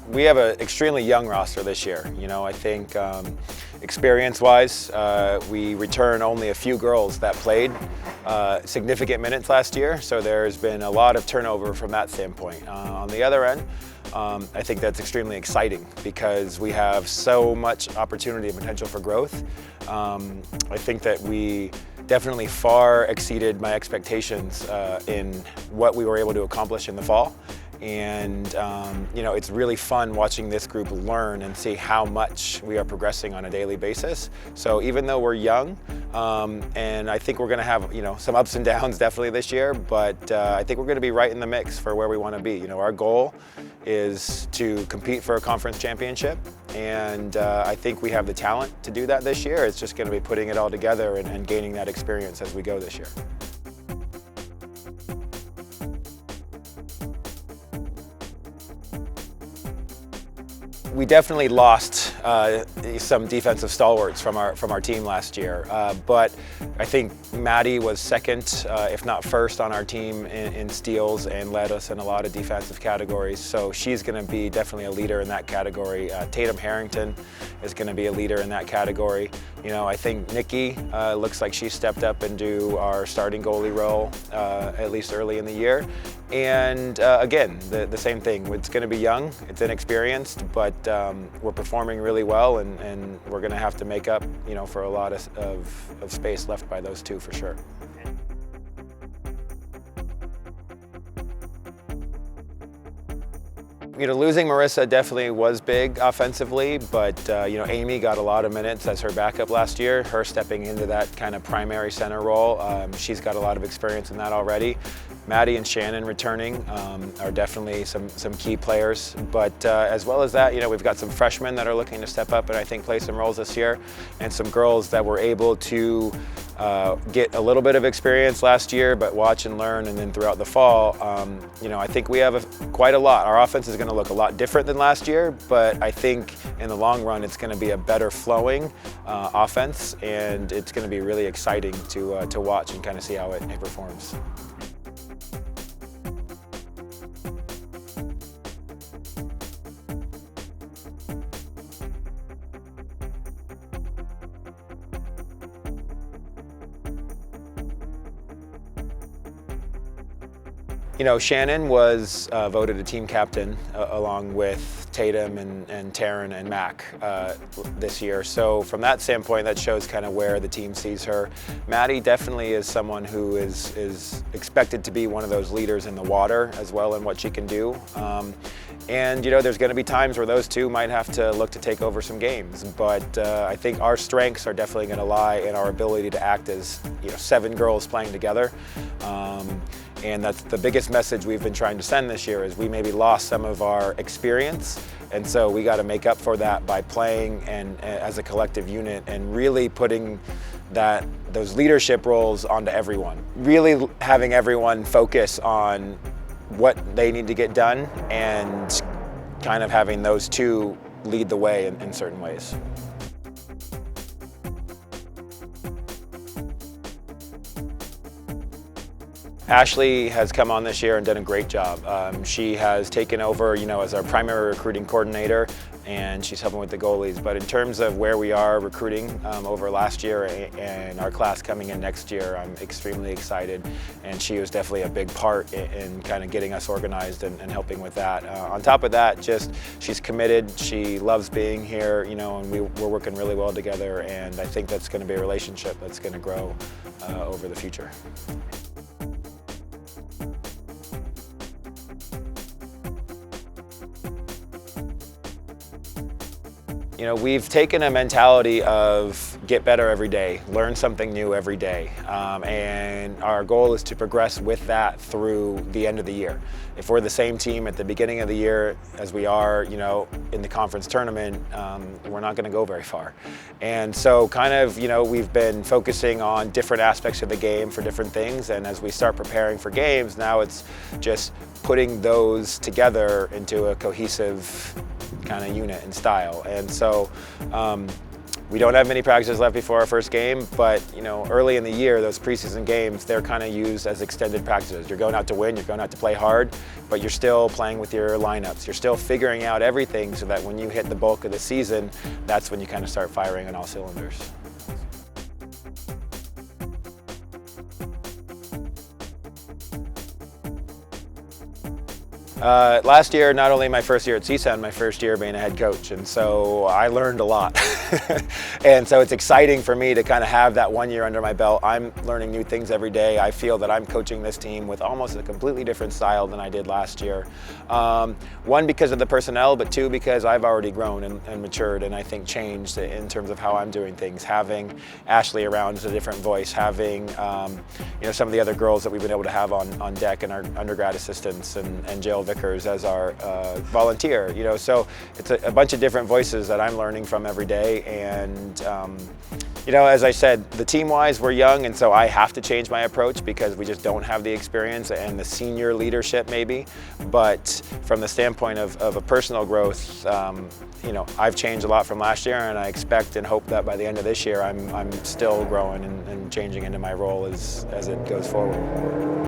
We have an extremely young roster this year. You know, I think experience-wise, we return only a few girls that played significant minutes last year, so there's been a lot of turnover from that standpoint. On the other end, I think that's extremely exciting because we have so much opportunity and potential for growth. I think that we definitely far exceeded my expectations in what we were able to accomplish in the fall. And you know, it's really fun watching this group learn and see how much we are progressing on a daily basis. So even though we're young, and I think we're going to have, you know, some ups and downs definitely this year, but I think we're going to be right in the mix for where we want to be. You know, our goal is to compete for a conference championship, and I think we have the talent to do that this year. It's just going to be putting it all together and gaining that experience as we go this year. We definitely lost some defensive stalwarts from our team last year, but I think Maddie was second, if not first, on our team in steals and led us in a lot of defensive categories. So she's going to be definitely a leader in that category. Tatum Harrington is going to be a leader in that category. You know, I think Nikki looks like she stepped up into our starting goalie role, at least early in the year. And again, the same thing. It's going to be young, it's inexperienced, but we're performing really well, and we're going to have to make up, you know, for a lot of space left by those two for sure. You know, losing Marissa definitely was big offensively, but you know, Amy got a lot of minutes as her backup last year. Her stepping into that kind of primary center role, she's got a lot of experience in that already. Maddie and Shannon returning are definitely some key players, but as well as that, you know, we've got some freshmen that are looking to step up and I think play some roles this year, and some girls that were able to get a little bit of experience last year, but watch and learn, and then throughout the fall, you know, I think we have quite a lot. Our offense is going to look a lot different than last year, but I think in the long run, it's going to be a better flowing offense, and it's going to be really exciting to watch and kind of see how it performs. You know, Shannon was voted a team captain along with Tatum and Taryn and Mac this year. So from that standpoint, that shows kind of where the team sees her. Maddie definitely is someone who is expected to be one of those leaders in the water as well in what she can do. And you know, there's going to be times where those two might have to look to take over some games, but I think our strengths are definitely going to lie in our ability to act as, you know, 7 girls playing together. And that's the biggest message we've been trying to send this year, is we maybe lost some of our experience, and so we got to make up for that by playing and as a collective unit and really putting those leadership roles onto everyone. Really having everyone focus on what they need to get done and kind of having those two lead the way in certain ways. Ashley has come on this year and done a great job. She has taken over, you know, as our primary recruiting coordinator, and she's helping with the goalies. But in terms of where we are recruiting over last year and our class coming in next year, I'm extremely excited. And she was definitely a big part in kind of getting us organized and helping with that. On top of that, just she's committed. She loves being here, you know, and we're working really well together. And I think that's going to be a relationship that's going to grow over the future. You know, we've taken a mentality of get better every day, learn something new every day, and our goal is to progress with that through the end of the year. If we're the same team at the beginning of the year as we are, you know, in the conference tournament, we're not going to go very far. And so kind of, you know, we've been focusing on different aspects of the game for different things, and as we start preparing for games, now it's just putting those together into a cohesive kind of unit and style. And so we don't have many practices left before our first game, but you know, early in the year, those preseason games, they're kind of used as extended practices. You're going out to win, you're going out to play hard, but you're still playing with your lineups. You're still figuring out everything so that when you hit the bulk of the season, that's when you kind of start firing on all cylinders. Last year, not only my first year at CSUN, my first year being a head coach, and so I learned a lot. And so it's exciting for me to kind of have that 1 year under my belt. I'm learning new things every day. I feel that I'm coaching this team with almost a completely different style than I did last year. One, because of the personnel, but two, because I've already grown and matured and I think changed in terms of how I'm doing things. Having Ashley around is a different voice. Having you know, some of the other girls that we've been able to have on deck and our undergrad assistants and Jill Vickers as our volunteer, you know, so it's a bunch of different voices that I'm learning from every day. And you know, as I said, the team-wise, we're young, and so I have to change my approach because we just don't have the experience and the senior leadership maybe. But from the standpoint of a personal growth, you know, I've changed a lot from last year, and I expect and hope that by the end of this year I'm still growing and changing into my role as it goes forward.